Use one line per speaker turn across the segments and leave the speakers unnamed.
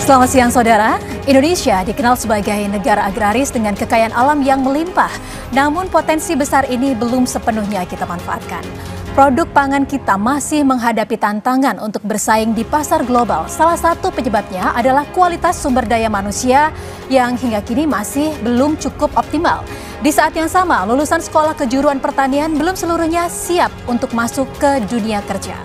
Selamat siang saudara, Indonesia dikenal sebagai negara agraris dengan kekayaan alam yang melimpah. Namun potensi besar ini belum sepenuhnya kita manfaatkan. Produk pangan kita masih menghadapi tantangan untuk bersaing di pasar global. Salah satu penyebabnya adalah kualitas sumber daya manusia yang hingga kini masih belum cukup optimal. Di saat yang sama, lulusan sekolah kejuruan pertanian belum seluruhnya siap untuk masuk ke dunia kerja.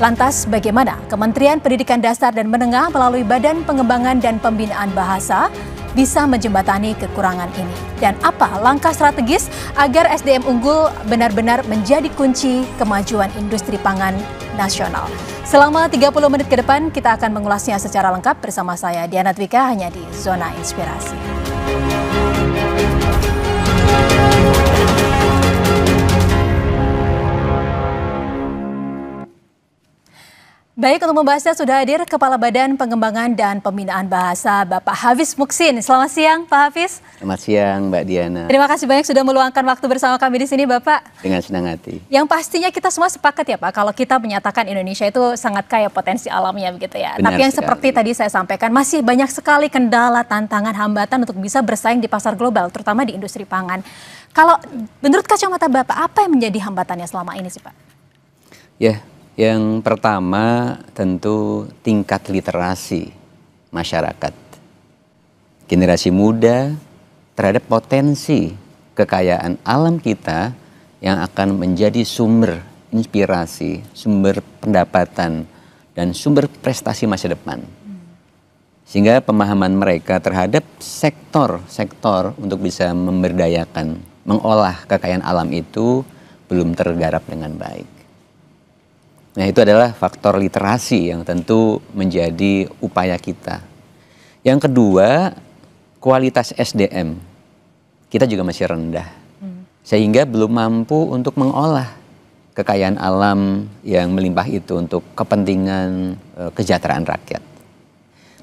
Lantas bagaimana Kementerian Pendidikan Dasar dan Menengah melalui Badan Pengembangan dan Pembinaan Bahasa bisa menjembatani kekurangan ini? Dan apa langkah strategis agar SDM unggul benar-benar menjadi kunci kemajuan industri pangan nasional? Selama 30 menit ke depan kita akan mengulasnya secara lengkap bersama saya Diana Dwika hanya di Zona Inspirasi. Baik, untuk membahasnya sudah hadir Kepala Badan Pengembangan dan Pembinaan Bahasa, Bapak Hafiz Muksin. Selamat siang, Pak Hafiz.
Selamat siang, Mbak Diana.
Terima kasih banyak sudah meluangkan waktu bersama kami di sini, Bapak.
Dengan senang hati.
Yang pastinya kita semua sepakat ya, Pak, kalau kita menyatakan Indonesia itu sangat kaya potensi alamnya, begitu ya.
Benar
Tapi yang
sekali.
seperti tadi saya sampaikan, masih banyak sekali kendala, tantangan, hambatan untuk bisa bersaing di pasar global, terutama di industri pangan. Kalau menurut kacamata Bapak, apa yang menjadi hambatannya selama ini sih, Pak?
Ya. Yang pertama tentu tingkat literasi masyarakat. Generasi muda terhadap potensi kekayaan alam kita yang akan menjadi sumber inspirasi, sumber pendapatan, dan sumber prestasi masa depan. Sehingga pemahaman mereka terhadap sektor-sektor untuk bisa memberdayakan, mengolah kekayaan alam itu belum tergarap dengan baik. Nah, itu adalah faktor literasi yang tentu menjadi upaya kita. Yang kedua, kualitas SDM kita juga masih rendah. Sehingga belum mampu untuk mengolah kekayaan alam yang melimpah itu untuk kepentingan kesejahteraan rakyat.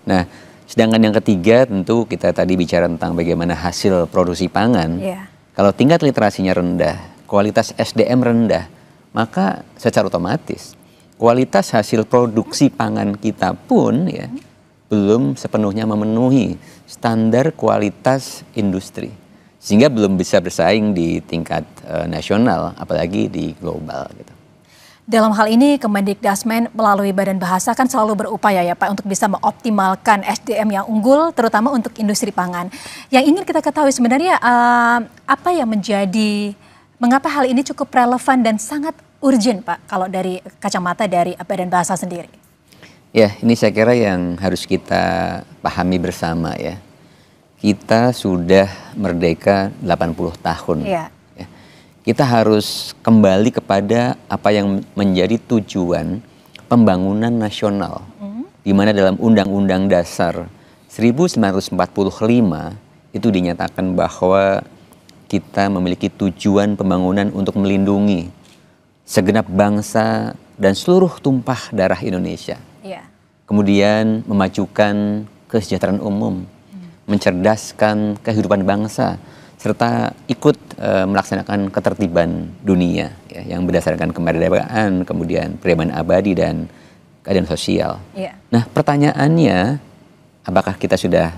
Nah, sedangkan yang ketiga tentu kita tadi bicara tentang bagaimana hasil produksi pangan. Kalau tingkat literasinya rendah, kualitas SDM rendah, maka secara otomatis kualitas hasil produksi pangan kita pun ya belum sepenuhnya memenuhi standar kualitas industri, sehingga belum bisa bersaing di tingkat nasional apalagi di global gitu.
Dalam hal ini Kemendikdasmen melalui Badan Bahasa kan selalu berupaya ya Pak untuk bisa mengoptimalkan SDM yang unggul terutama untuk industri pangan. Yang ingin kita ketahui sebenarnya apa yang menjadi mengapa hal ini cukup relevan dan sangat urgent Pak, kalau dari kacamata dari Badan Bahasa sendiri?
Ya, ini saya kira yang harus kita pahami bersama ya. Kita sudah merdeka 80 tahun. Ya. Kita harus kembali kepada apa yang menjadi tujuan pembangunan nasional. Di mana dalam Undang-Undang Dasar 1945 itu dinyatakan bahwa kita memiliki tujuan pembangunan untuk melindungi segenap bangsa dan seluruh tumpah darah Indonesia. Kemudian memajukan kesejahteraan umum, mencerdaskan kehidupan bangsa, serta ikut melaksanakan ketertiban dunia ya, yang berdasarkan kemerdekaan, kemudian kebebasan abadi dan keadilan sosial. Nah, pertanyaannya, apakah kita sudah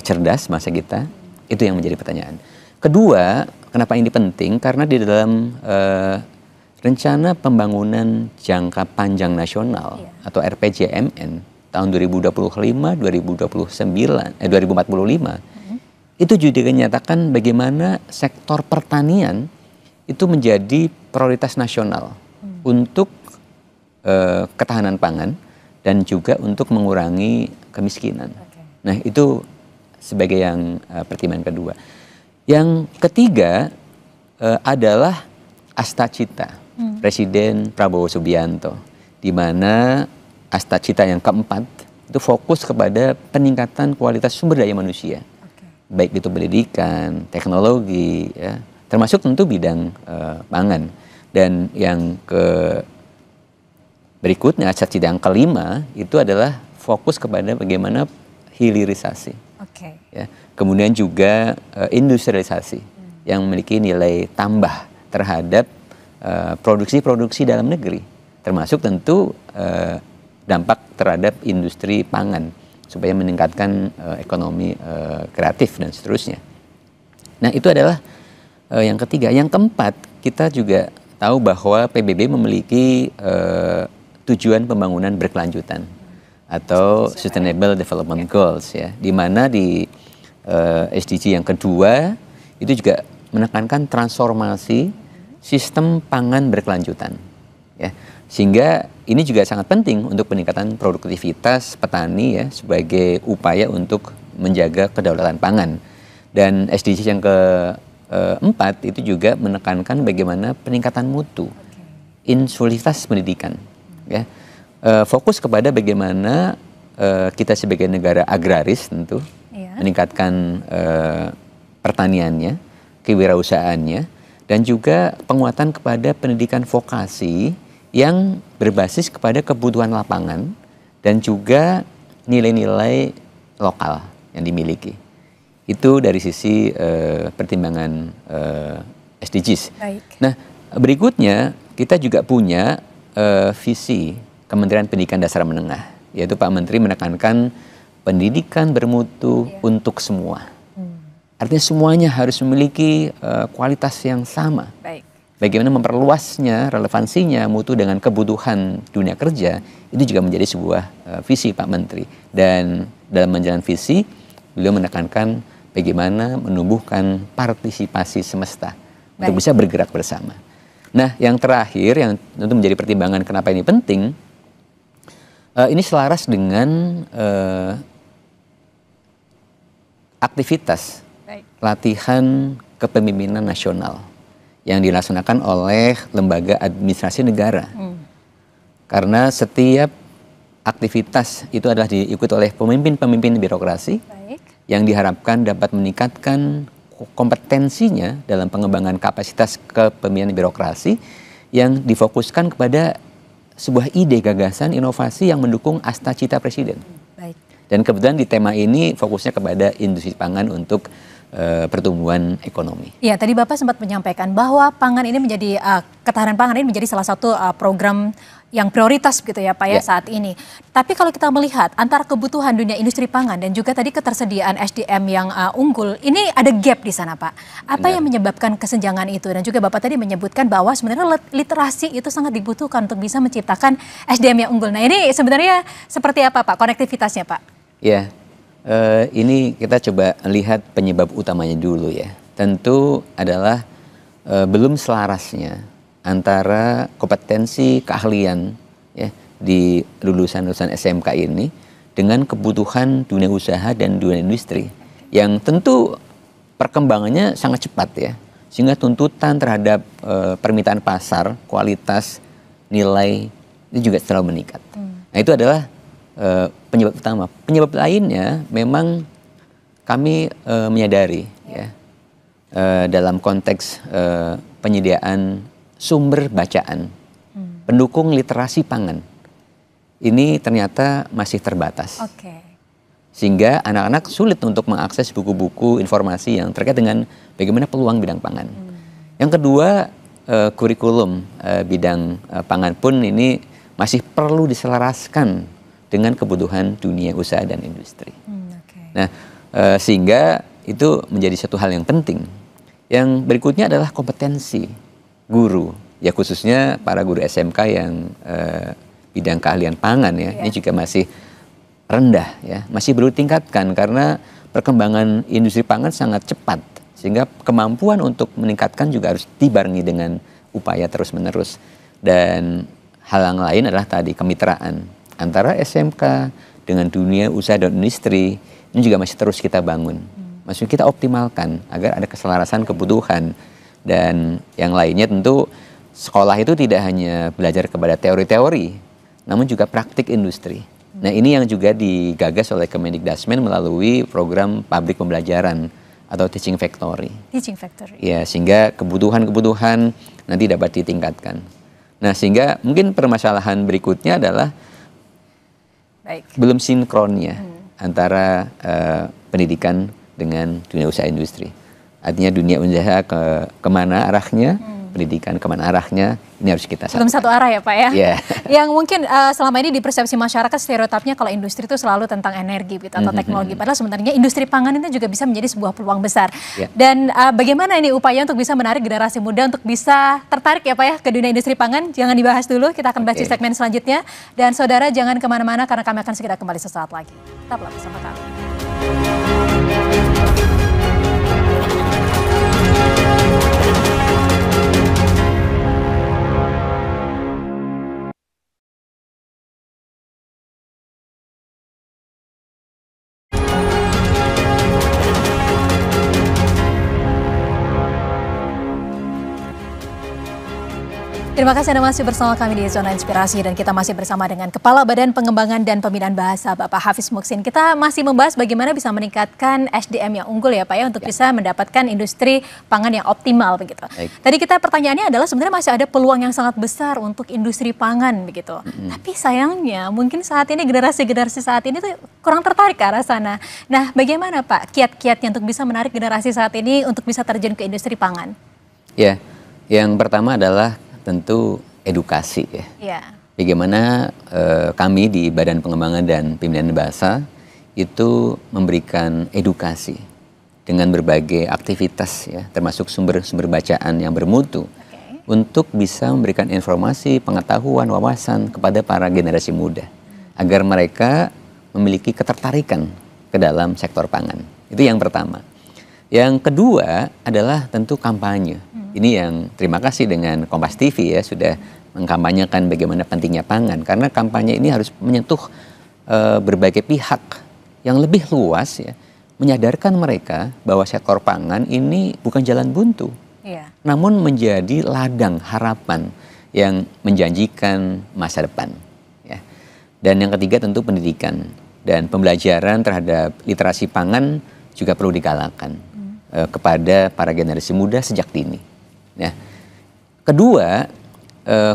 cerdas masa kita? Itu yang menjadi pertanyaan. Kedua, kenapa ini penting? Karena di dalam Rencana Pembangunan Jangka Panjang Nasional atau RPJMN tahun 2025-2045 itu juga dinyatakan bagaimana sektor pertanian itu menjadi prioritas nasional untuk ketahanan pangan dan juga untuk mengurangi kemiskinan. Nah, itu sebagai yang pertimbangan kedua. Yang ketiga adalah Astacita Presiden Prabowo Subianto, di mana Astacita yang keempat itu fokus kepada peningkatan kualitas sumber daya manusia, baik itu pendidikan, teknologi, ya, termasuk tentu bidang pangan. Dan yang berikutnya, Astacita yang kelima itu adalah fokus kepada bagaimana hilirisasi, ya, kemudian juga industrialisasi yang memiliki nilai tambah terhadap produksi-produksi dalam negeri, termasuk tentu dampak terhadap industri pangan supaya meningkatkan ekonomi kreatif dan seterusnya. Nah, itu adalah yang ketiga. Yang keempat, kita juga tahu bahwa PBB memiliki tujuan pembangunan berkelanjutan atau Sustainable Development Goals, ya, di mana di SDG yang kedua itu juga menekankan transformasi sistem pangan berkelanjutan, ya, sehingga ini juga sangat penting untuk peningkatan produktivitas petani, ya, sebagai upaya untuk menjaga kedaulatan pangan. Dan SDG yang keempat itu juga menekankan bagaimana peningkatan mutu, inklusivitas pendidikan, ya, fokus kepada bagaimana kita sebagai negara agraris tentu meningkatkan pertaniannya, kewirausahaannya, dan juga penguatan kepada pendidikan vokasi yang berbasis kepada kebutuhan lapangan dan juga nilai-nilai lokal yang dimiliki. Itu dari sisi pertimbangan SDGs. Baik. Nah, berikutnya kita juga punya visi Kementerian Pendidikan Dasar Menengah, yaitu Pak Menteri menekankan pendidikan bermutu untuk semua. Artinya semuanya harus memiliki kualitas yang sama. Baik. Bagaimana memperluasnya, relevansinya mutu dengan kebutuhan dunia kerja, itu juga menjadi sebuah visi Pak Menteri. Dan dalam menjalankan visi, beliau menekankan bagaimana menumbuhkan partisipasi semesta untuk bisa bergerak bersama. Nah, yang terakhir yang tentu menjadi pertimbangan kenapa ini penting, ini selaras dengan aktivitas latihan kepemimpinan nasional yang dilaksanakan oleh lembaga administrasi negara. Karena setiap aktivitas itu adalah diikuti oleh pemimpin-pemimpin birokrasi yang diharapkan dapat meningkatkan kompetensinya dalam pengembangan kapasitas kepemimpinan birokrasi yang difokuskan kepada sebuah ide, gagasan, inovasi yang mendukung asta-cita Presiden. Dan kebetulan di tema ini fokusnya kepada industri pangan untuk pertumbuhan ekonomi. Ya, tadi Bapak sempat menyampaikan bahwa pangan ini menjadi ketahanan pangan ini menjadi salah satu program yang prioritas gitu ya Pak ya saat ini. Tapi kalau kita melihat antara kebutuhan dunia industri pangan dan juga tadi ketersediaan SDM yang unggul, ini ada gap di sana Pak. Apa yang menyebabkan kesenjangan itu? Dan juga Bapak tadi menyebutkan bahwa sebenarnya literasi itu sangat dibutuhkan untuk bisa menciptakan SDM yang unggul. Nah, ini sebenarnya seperti apa Pak konektivitasnya Pak? Ya. Ini kita coba lihat penyebab utamanya dulu ya. Tentu adalah belum selarasnya antara kompetensi keahlian ya di lulusan-lulusan SMK ini dengan kebutuhan dunia usaha dan dunia industri yang tentu perkembangannya sangat cepat ya, sehingga tuntutan terhadap permintaan pasar, kualitas, nilai itu juga selalu meningkat. Nah, itu adalah penyebab utama. Penyebab lainnya memang kami menyadari ya dalam konteks penyediaan sumber bacaan pendukung literasi pangan ini ternyata masih terbatas. Sehingga anak-anak sulit untuk mengakses buku-buku informasi yang terkait dengan bagaimana peluang bidang pangan. Yang kedua, kurikulum bidang pangan pun ini masih perlu diselaraskan dengan kebutuhan dunia usaha dan industri. Nah, sehingga itu menjadi satu hal yang penting. Yang berikutnya adalah kompetensi guru, ya khususnya para guru SMK yang bidang keahlian pangan ya, ini juga masih rendah ya, masih perlu ditingkatkan karena perkembangan industri pangan sangat cepat, sehingga kemampuan untuk meningkatkan juga harus dibarengi dengan upaya terus-menerus. Dan hal yang lain adalah tadi kemitraan antara SMK dengan dunia usaha dan industri ini juga masih terus kita bangun. Maksudnya kita optimalkan agar ada keselarasan kebutuhan. Dan yang lainnya tentu sekolah itu tidak hanya belajar kepada teori-teori, namun juga praktik industri. Nah, ini yang juga digagas oleh Kemendikdasmen melalui program pabrik pembelajaran atau teaching factory. Teaching factory. Ya, sehingga kebutuhan-kebutuhan nanti dapat ditingkatkan. Nah, sehingga mungkin permasalahan berikutnya adalah belum sinkronnya antara pendidikan dengan dunia usaha industri. Artinya dunia usaha kemana arahnya, pendidikan kemana arahnya, Ini harus kita
belum satu arah ya Pak ya.
Yeah.
Yang mungkin selama ini di persepsi masyarakat stereotipnya kalau industri itu selalu tentang energi gitu, atau teknologi. Padahal sebenarnya industri pangan itu juga bisa menjadi sebuah peluang besar.
Yeah.
Dan bagaimana ini upaya untuk bisa menarik generasi muda untuk bisa tertarik ya Pak ya ke dunia industri pangan? Jangan dibahas dulu, kita akan bahas di segmen selanjutnya. Dan saudara jangan kemana-mana karena kami akan segera kembali sesaat lagi. Tetaplah bersama kami. Terima kasih Anda masih bersama kami di Zona Inspirasi dan kita masih bersama dengan Kepala Badan Pengembangan dan Pembinaan Bahasa Bapak Hafiz Muksin. Kita masih membahas bagaimana bisa meningkatkan SDM yang unggul ya Pak ya untuk bisa mendapatkan industri pangan yang optimal begitu. Tadi kita pertanyaannya adalah sebenarnya masih ada peluang yang sangat besar untuk industri pangan begitu. Tapi sayangnya mungkin saat ini generasi-generasi saat ini tuh kurang tertarik ke arah sana. Nah, bagaimana Pak kiat-kiatnya untuk bisa menarik generasi saat ini untuk bisa terjun ke industri pangan?
Ya, yang pertama adalah tentu edukasi ya. Yeah. Bagaimana kami di Badan Pengembangan dan Pembinaan Bahasa itu memberikan edukasi dengan berbagai aktivitas ya, termasuk sumber-sumber bacaan yang bermutu untuk bisa memberikan informasi, pengetahuan, wawasan kepada para generasi muda agar mereka memiliki ketertarikan ke dalam sektor pangan. Itu yang pertama. Yang kedua adalah tentu kampanye. Ini yang terima kasih dengan Kompas TV ya sudah mengkampanyekan bagaimana pentingnya pangan karena kampanye ini harus menyentuh berbagai pihak yang lebih luas ya, menyadarkan mereka bahwa sektor pangan ini bukan jalan buntu, namun menjadi ladang harapan yang menjanjikan masa depan. Ya. Dan yang ketiga tentu pendidikan dan pembelajaran terhadap literasi pangan juga perlu digalakan kepada para generasi muda sejak dini. Nah, kedua,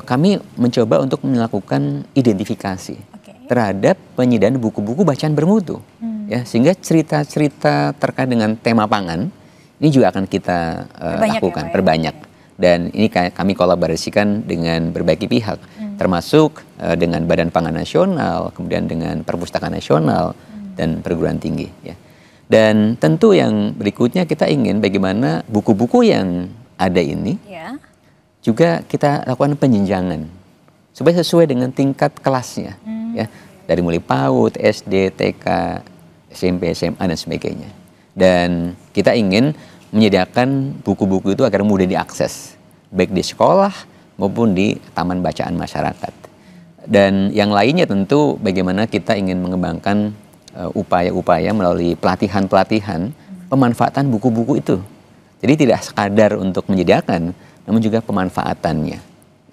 kami mencoba untuk melakukan identifikasi terhadap penyediaan buku-buku bacaan bermutu, ya, sehingga cerita-cerita terkait dengan tema pangan ini juga akan kita lakukan, perbanyak. Dan ini kami kolaborasikan dengan berbagai pihak, termasuk dengan Badan Pangan Nasional, kemudian dengan Perpustakaan Nasional dan perguruan tinggi. Ya. Dan tentu yang berikutnya kita ingin bagaimana buku-buku yang ada ini juga kita lakukan penjenjangan supaya sesuai dengan tingkat kelasnya ya, dari mulai PAUD, SD, TK, SMP, SMA dan sebagainya. Dan kita ingin menyediakan buku-buku itu agar mudah diakses baik di sekolah maupun di taman bacaan masyarakat. Dan yang lainnya tentu bagaimana kita ingin mengembangkan upaya-upaya melalui pelatihan-pelatihan pemanfaatan buku-buku itu. Jadi tidak sekadar untuk menyediakan, namun juga pemanfaatannya.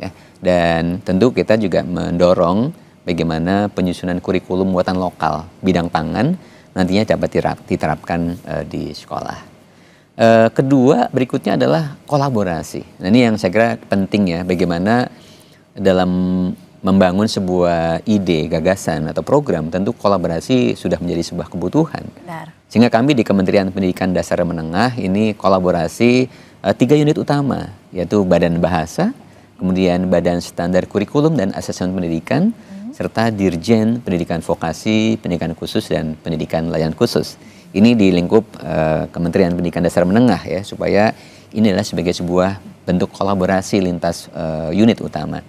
Ya. Dan tentu kita juga mendorong bagaimana penyusunan kurikulum muatan lokal bidang pangan nantinya dapat diterapkan di sekolah. Kedua, berikutnya adalah kolaborasi. Nah, ini yang saya kira penting ya, bagaimana dalam membangun sebuah ide, gagasan atau program, tentu kolaborasi sudah menjadi sebuah kebutuhan. Benar. Sehingga kami di Kementerian Pendidikan Dasar Menengah ini kolaborasi 3 unit utama, yaitu Badan Bahasa, kemudian Badan Standar Kurikulum dan Asesmen Pendidikan, serta Dirjen Pendidikan Vokasi, Pendidikan Khusus, dan Pendidikan Layanan Khusus. Ini di lingkup Kementerian Pendidikan Dasar Menengah ya, supaya ini adalah sebagai sebuah bentuk kolaborasi lintas unit utama.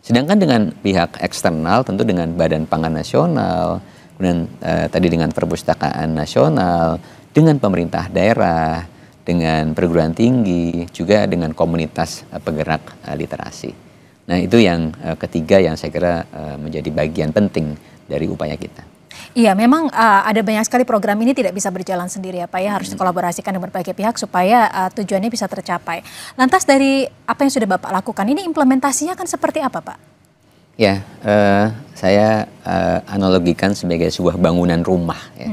Sedangkan dengan pihak eksternal tentu dengan Badan Pangan Nasional, kemudian tadi dengan Perpustakaan Nasional, dengan pemerintah daerah, dengan perguruan tinggi, juga dengan komunitas penggerak literasi. Nah itu yang ketiga yang saya kira menjadi bagian penting dari upaya kita.
Iya, memang ada banyak sekali program ini tidak bisa berjalan sendiri ya Pak ya, harus dikolaborasikan dengan berbagai pihak supaya tujuannya bisa tercapai. Lantas dari apa yang sudah Bapak lakukan, ini implementasinya kan seperti apa Pak?
Ya, saya analogikan sebagai sebuah bangunan rumah ya.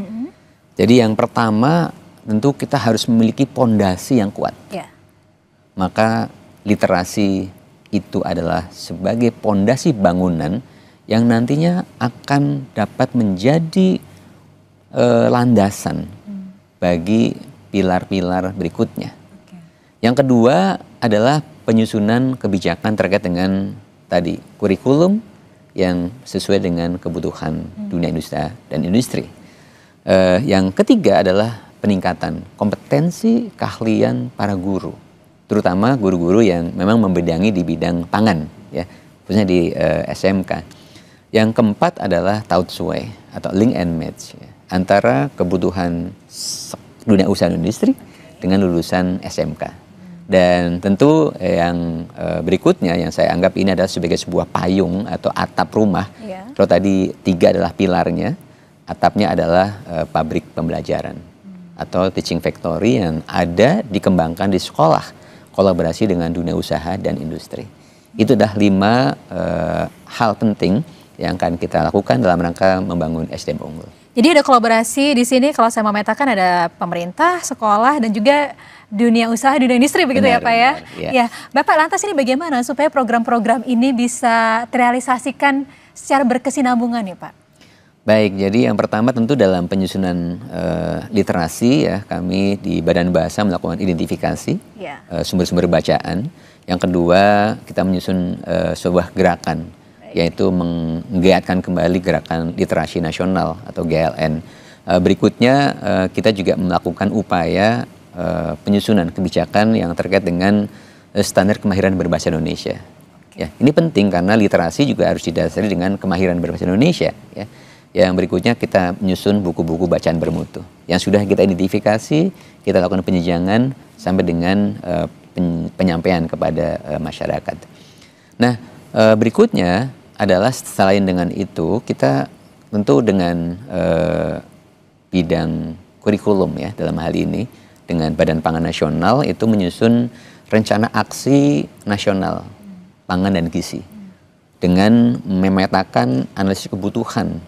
Jadi yang pertama tentu kita harus memiliki pondasi yang kuat. Maka literasi itu adalah sebagai pondasi bangunan yang nantinya akan dapat menjadi landasan bagi pilar-pilar berikutnya. Yang kedua adalah penyusunan kebijakan terkait dengan tadi kurikulum yang sesuai dengan kebutuhan dunia usaha dan industri. Yang ketiga adalah peningkatan kompetensi keahlian para guru, terutama guru-guru yang memang membidangi di bidang pangan, ya, khususnya di SMK. Yang keempat adalah tautsue atau link and match, ya, antara kebutuhan dunia usaha dan industri dengan lulusan SMK. Dan tentu yang berikutnya yang saya anggap ini adalah sebagai sebuah payung atau atap rumah. Kalau tadi 3 adalah pilarnya, atapnya adalah pabrik pembelajaran atau teaching factory yang ada dikembangkan di sekolah, kolaborasi dengan dunia usaha dan industri. Itu adalah 5 hal penting yang akan kita lakukan dalam rangka membangun SDM unggul.
Jadi ada kolaborasi di sini, kalau saya memetakan ada pemerintah, sekolah, dan juga dunia usaha, dunia industri, begitu ya Pak ya? Ya, Bapak lantas ini bagaimana supaya program-program ini bisa terrealisasikan secara berkesinambungan ya Pak?
Baik, jadi yang pertama tentu dalam penyusunan literasi, ya, kami di Badan Bahasa melakukan identifikasi sumber-sumber bacaan. Yang kedua, kita menyusun sebuah gerakan, yaitu menggiatkan kembali gerakan literasi nasional atau GLN. Berikutnya kita juga melakukan upaya penyusunan kebijakan yang terkait dengan standar kemahiran berbahasa Indonesia. Ya, ini penting karena literasi juga harus didasari dengan kemahiran berbahasa Indonesia. Ya. Yang berikutnya kita menyusun buku-buku bacaan bermutu yang sudah kita identifikasi, kita lakukan penjenjangan sampai dengan penyampaian kepada masyarakat. Nah, berikutnya adalah selain dengan itu, kita tentu dengan bidang kurikulum, ya, dalam hal ini dengan Badan Pangan Nasional itu menyusun rencana aksi nasional pangan dan gizi dengan memetakan analisis kebutuhan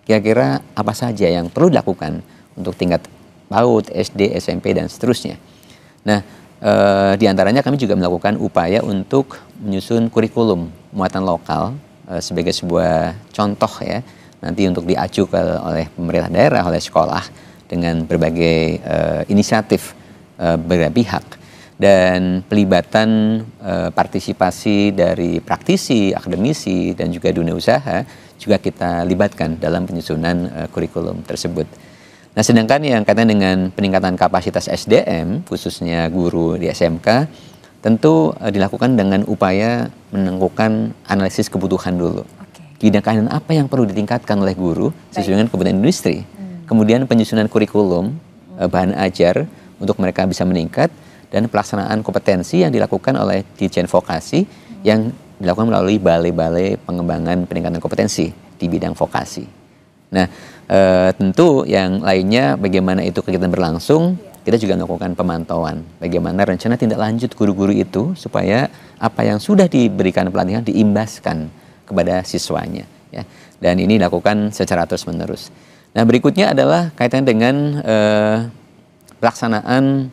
kira-kira apa saja yang perlu dilakukan untuk tingkat PAUD, SD, SMP, dan seterusnya. Nah, di antaranya kami juga melakukan upaya untuk menyusun kurikulum muatan lokal sebagai sebuah contoh, ya, nanti untuk diajukan oleh pemerintah daerah, oleh sekolah dengan berbagai inisiatif berbagai pihak dan pelibatan partisipasi dari praktisi, akademisi, dan juga dunia usaha juga kita libatkan dalam penyusunan kurikulum tersebut. Nah, sedangkan yang kaitan dengan peningkatan kapasitas SDM, khususnya guru di SMK, tentu dilakukan dengan upaya menentukan analisis kebutuhan dulu. Bidang apa yang perlu ditingkatkan oleh guru sesuai dengan kebutuhan industri. Kemudian penyusunan kurikulum, bahan ajar untuk mereka bisa meningkat, dan pelaksanaan kompetensi yang dilakukan oleh Ditjen Vokasi yang dilakukan melalui balai-balai pengembangan peningkatan kompetensi di bidang vokasi. Nah, tentu yang lainnya bagaimana itu kegiatan berlangsung, kita juga melakukan pemantauan bagaimana rencana tindak lanjut guru-guru itu supaya apa yang sudah diberikan pelatihan diimbaskan kepada siswanya, ya. Dan ini dilakukan secara terus-menerus. Nah, berikutnya adalah kaitan dengan pelaksanaan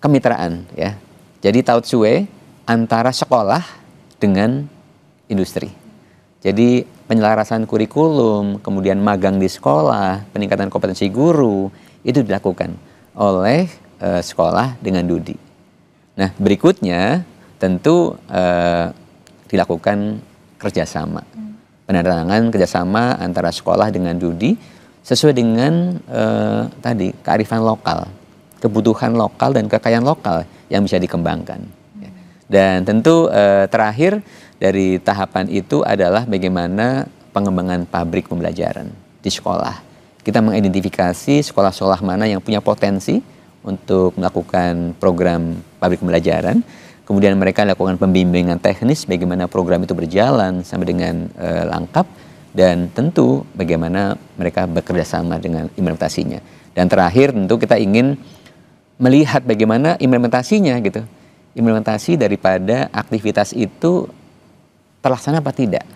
kemitraan, ya. Jadi tautsue antara sekolah dengan industri. Jadi penyelarasan kurikulum, kemudian magang di sekolah, peningkatan kompetensi guru, itu dilakukan oleh sekolah dengan Dudi. Nah, berikutnya tentu dilakukan kerjasama, penandatanganan kerjasama antara sekolah dengan Dudi sesuai dengan tadi kearifan lokal, kebutuhan lokal dan kekayaan lokal yang bisa dikembangkan. Dan tentu terakhir dari tahapan itu adalah bagaimana pengembangan pabrik pembelajaran di sekolah. Kita mengidentifikasi sekolah-sekolah mana yang punya potensi untuk melakukan program pabrik pembelajaran. Kemudian mereka lakukan pembimbingan teknis bagaimana program itu berjalan sampai dengan lengkap. Dan tentu bagaimana mereka bekerja sama dengan implementasinya. Dan terakhir tentu kita ingin melihat bagaimana implementasinya gitu. Implementasi daripada aktivitas itu terlaksana apa tidak.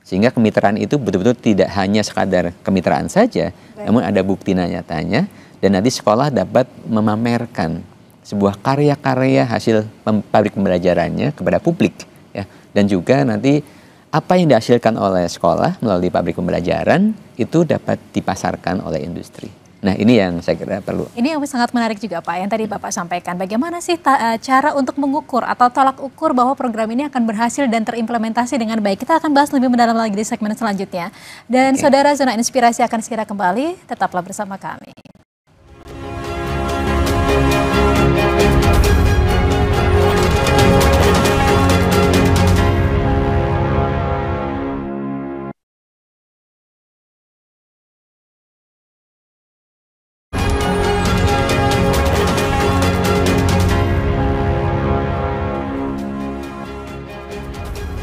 Sehingga kemitraan itu betul-betul tidak hanya sekadar kemitraan saja, namun ada bukti nyatanya, dan nanti sekolah dapat memamerkan sebuah karya-karya hasil pabrik pembelajarannya kepada publik, ya. Dan juga nanti apa yang dihasilkan oleh sekolah melalui pabrik pembelajaran itu dapat dipasarkan oleh industri. Nah, ini yang saya kira perlu.
Ini yang sangat menarik juga Pak, yang tadi Bapak sampaikan. Bagaimana sih cara untuk mengukur atau tolak ukur bahwa program ini akan berhasil dan terimplementasi dengan baik? Kita akan bahas lebih mendalam lagi di segmen selanjutnya. Dan Saudara, Zona Inspirasi akan segera kembali. Tetaplah bersama kami.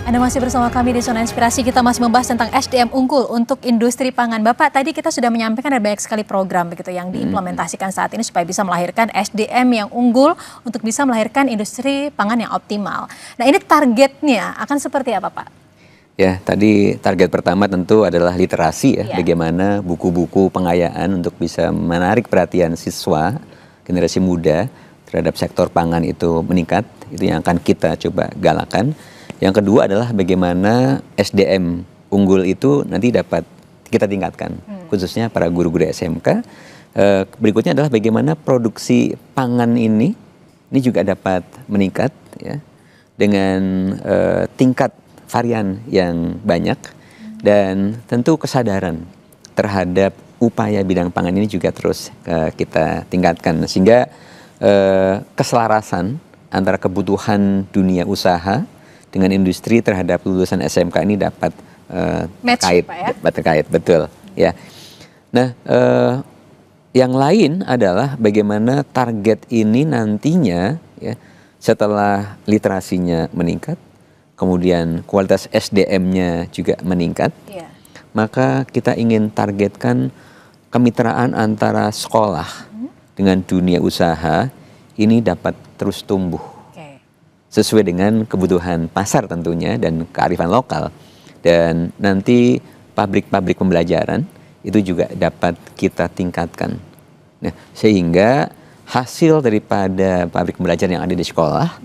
Anda masih bersama kami di Zona Inspirasi. Kita masih membahas tentang SDM unggul untuk industri pangan. Bapak, tadi kita sudah menyampaikan ada banyak sekali program begitu yang diimplementasikan saat ini supaya bisa melahirkan SDM yang unggul untuk bisa melahirkan industri pangan yang optimal. Nah, ini targetnya akan seperti apa, Pak?
Ya, tadi target pertama tentu adalah literasi ya. Bagaimana buku-buku pengayaan untuk bisa menarik perhatian siswa, generasi muda terhadap sektor pangan itu meningkat. Itu yang akan kita coba galakan. Yang kedua adalah bagaimana SDM unggul itu nanti dapat kita tingkatkan, khususnya para guru-guru SMK. Berikutnya adalah bagaimana produksi pangan ini juga dapat meningkat ya, dengan tingkat varian yang banyak, dan tentu kesadaran terhadap upaya bidang pangan ini juga terus kita tingkatkan, sehingga keselarasan antara kebutuhan dunia usaha dengan industri terhadap lulusan SMK ini dapat terkait, betul ya. Nah, yang lain adalah bagaimana target ini nantinya ya, setelah literasinya meningkat, kemudian kualitas SDM-nya juga meningkat, maka kita ingin targetkan kemitraan antara sekolah dengan dunia usaha ini dapat terus tumbuh. Sesuai dengan kebutuhan pasar tentunya dan kearifan lokal. Dan nanti pabrik-pabrik pembelajaran itu juga dapat kita tingkatkan. Nah, sehingga hasil daripada pabrik pembelajaran yang ada di sekolah,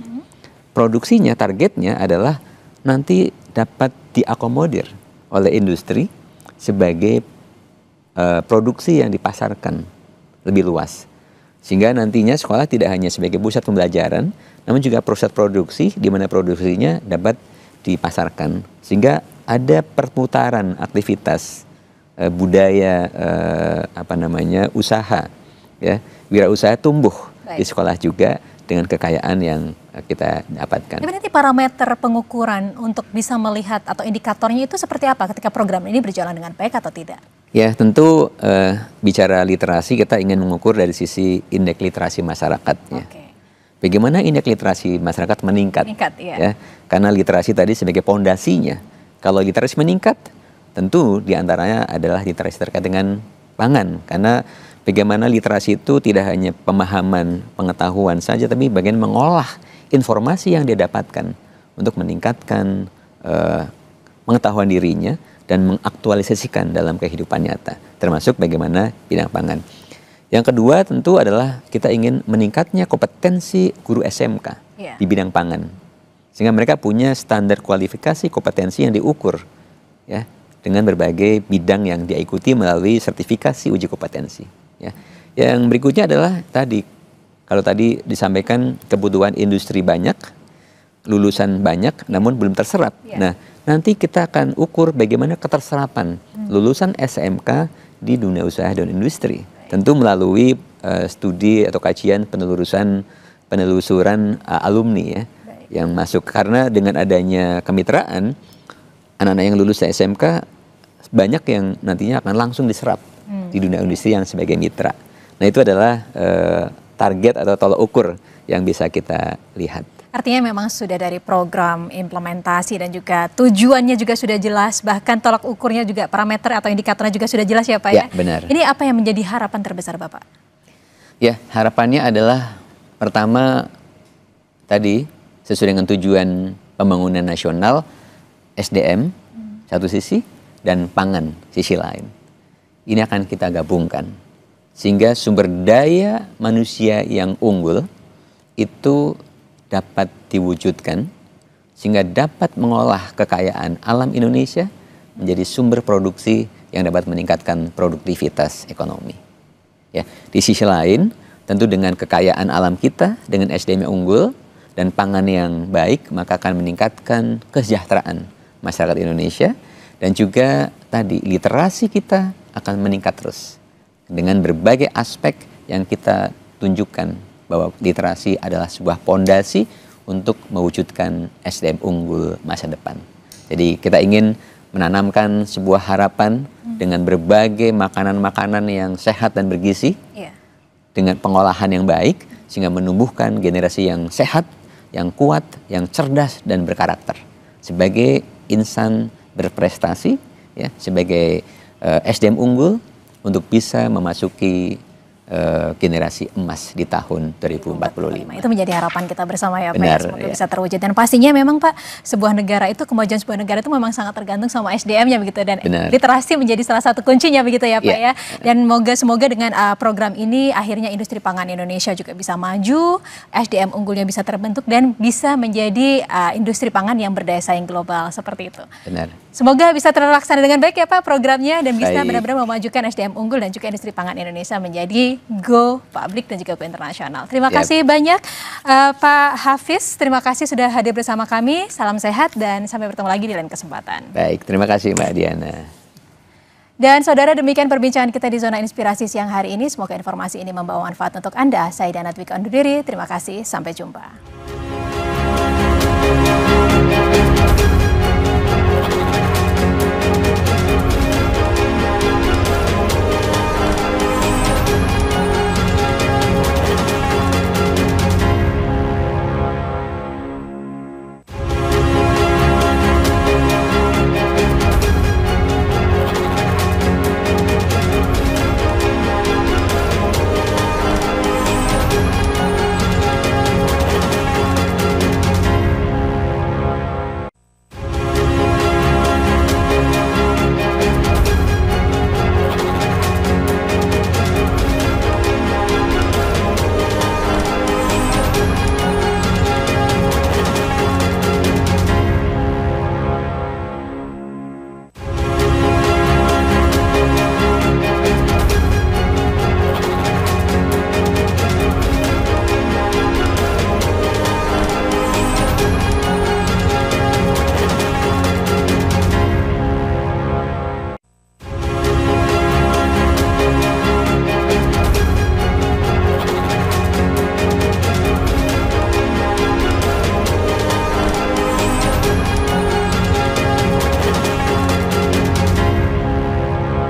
produksinya, targetnya adalah nanti dapat diakomodir oleh industri sebagai produksi yang dipasarkan lebih luas. Sehingga nantinya sekolah tidak hanya sebagai pusat pembelajaran, namun juga pusat produksi di mana produksinya dapat dipasarkan. Sehingga ada perputaran aktivitas budaya usaha ya, wirausaha tumbuh di sekolah juga dengan kekayaan yang kita dapatkan.
Tapi nanti parameter pengukuran untuk bisa melihat atau indikatornya itu seperti apa ketika program ini berjalan dengan baik atau tidak?
Ya, tentu bicara literasi kita ingin mengukur dari sisi indeks literasi masyarakatnya. Bagaimana indeks literasi masyarakat meningkat? Ya, karena literasi tadi sebagai pondasinya. Kalau literasi meningkat, tentu diantaranya adalah literasi terkait dengan pangan. Karena bagaimana literasi itu tidak hanya pemahaman, pengetahuan saja, tapi bagian mengolah informasi yang dia dapatkan untuk meningkatkan pengetahuan dirinya dan mengaktualisasikan dalam kehidupan nyata, termasuk bagaimana bidang pangan. Yang kedua tentu adalah kita ingin meningkatnya kompetensi guru SMK di bidang pangan, sehingga mereka punya standar kualifikasi kompetensi yang diukur ya, dengan berbagai bidang yang dia ikuti melalui sertifikasi uji kompetensi. Ya. Yang berikutnya adalah kalau tadi disampaikan kebutuhan industri banyak, lulusan banyak, namun belum terserap. Nah, nanti kita akan ukur bagaimana keterserapan lulusan SMK di dunia usaha dan industri. Tentu melalui studi atau kajian penelusuran alumni ya, yang masuk. Karena dengan adanya kemitraan, anak-anak yang lulus SMK banyak yang nantinya akan langsung diserap di dunia industri yang sebagai mitra. Nah, itu adalah target atau tolak ukur yang bisa kita lihat.
Artinya memang sudah dari program implementasi dan juga tujuannya juga sudah jelas, bahkan tolak ukurnya juga, parameter atau indikatornya juga sudah jelas ya Pak ya?
Benar.
Ini apa yang menjadi harapan terbesar Bapak?
Ya, harapannya adalah pertama tadi sesuai dengan tujuan pembangunan nasional, SDM satu sisi dan pangan sisi lain. Ini akan kita gabungkan sehingga sumber daya manusia yang unggul itu dapat diwujudkan sehingga dapat mengolah kekayaan alam Indonesia menjadi sumber produksi yang dapat meningkatkan produktivitas ekonomi. Ya, di sisi lain, tentu dengan kekayaan alam kita, dengan SDM yang unggul dan pangan yang baik, maka akan meningkatkan kesejahteraan masyarakat Indonesia dan juga tadi literasi kita akan meningkat terus dengan berbagai aspek yang kita tunjukkan bahwa literasi adalah sebuah pondasi untuk mewujudkan SDM unggul masa depan. Jadi kita ingin menanamkan sebuah harapan dengan berbagai makanan-makanan yang sehat dan bergizi, dengan pengolahan yang baik, sehingga menumbuhkan generasi yang sehat, yang kuat, yang cerdas dan berkarakter. Sebagai insan berprestasi, ya, sebagai SDM unggul untuk bisa memasuki generasi emas di tahun 2045.
Itu menjadi harapan kita bersama ya Pak.
Benar,
Semoga bisa terwujud. Dan pastinya memang Pak, sebuah negara itu, kemajuan sebuah negara itu memang sangat tergantung sama SDM-nya begitu. Dan literasi menjadi salah satu kuncinya begitu ya Pak ya. Dan semoga dengan program ini akhirnya industri pangan Indonesia juga bisa maju, SDM unggulnya bisa terbentuk dan bisa menjadi industri pangan yang berdaya saing global seperti itu.
Benar.
Semoga bisa terlaksana dengan baik ya Pak programnya dan bisa benar-benar memajukan SDM unggul dan juga industri pangan Indonesia menjadi go publik dan juga go internasional. Terima kasih banyak Pak Hafiz, terima kasih sudah hadir bersama kami. Salam sehat dan sampai bertemu lagi di lain kesempatan.
Baik, terima kasih Mbak Diana.
Dan saudara, demikian perbincangan kita di Zona Inspirasi siang hari ini. Semoga informasi ini membawa manfaat untuk Anda. Saya Diana Dwiqa undur diri. Terima kasih, sampai jumpa.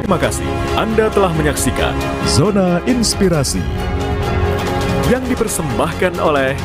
Terima kasih Anda telah menyaksikan Zona Inspirasi yang dipersembahkan oleh